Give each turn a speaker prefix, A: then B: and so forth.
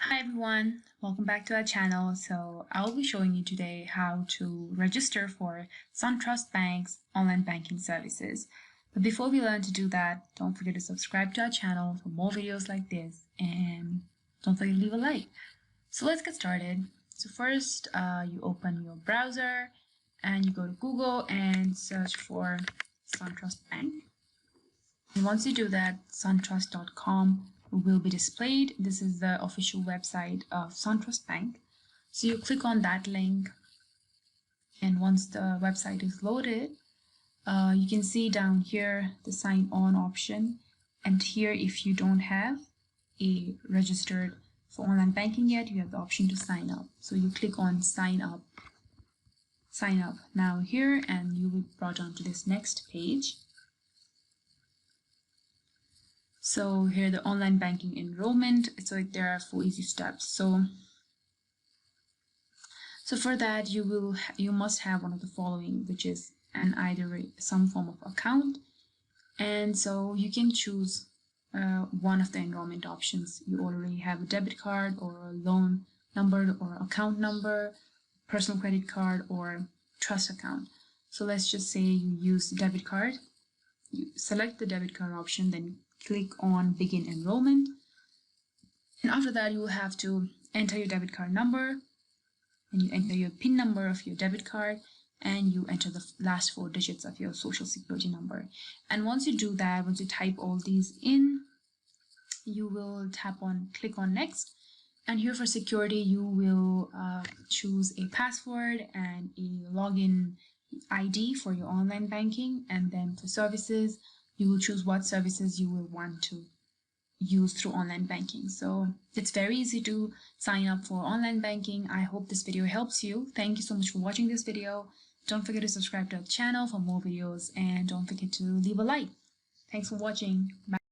A: Hi everyone, welcome back to our channel. So I'll be showing you today how to register for Suntrust Bank's online banking services. But before we learn to do that, don't forget to subscribe to our channel for more videos like this and don't forget to leave a like. So let's get started. So first you open your browser and you go to Google and search for Suntrust Bank. And once you do that, suntrust.com will be displayed. This is the official website of Suntrust Bank. So you click on that link, and once the website is loaded, you can see down here the sign on option. And here, if you don't have a registered for online banking yet, you have the option to sign up. So you click on sign up now here, and you will be brought on to this next page. So here the online banking enrollment. So there are 4 easy steps. So for that you must have one of the following, which is either some form of account. And so you can choose one of the enrollment options. You already have a debit card or a loan number or account number, personal credit card or trust account. So let's just say you use the debit card. You select the debit card option, then click on begin enrollment, and after that you will have to enter your debit card number, and you enter your PIN number of your debit card, and you enter the last 4 digits of your social security number. And once you do that, once you type all these in, you will click on next, and here for security you will choose a password and a login ID for your online banking. And then for services, you will choose what services you will want to use through online banking. So it's very easy to sign up for online banking. I hope this video helps you. Thank you so much for watching this video. Don't forget to subscribe to our channel for more videos, and don't forget to leave a like. Thanks for watching. Bye.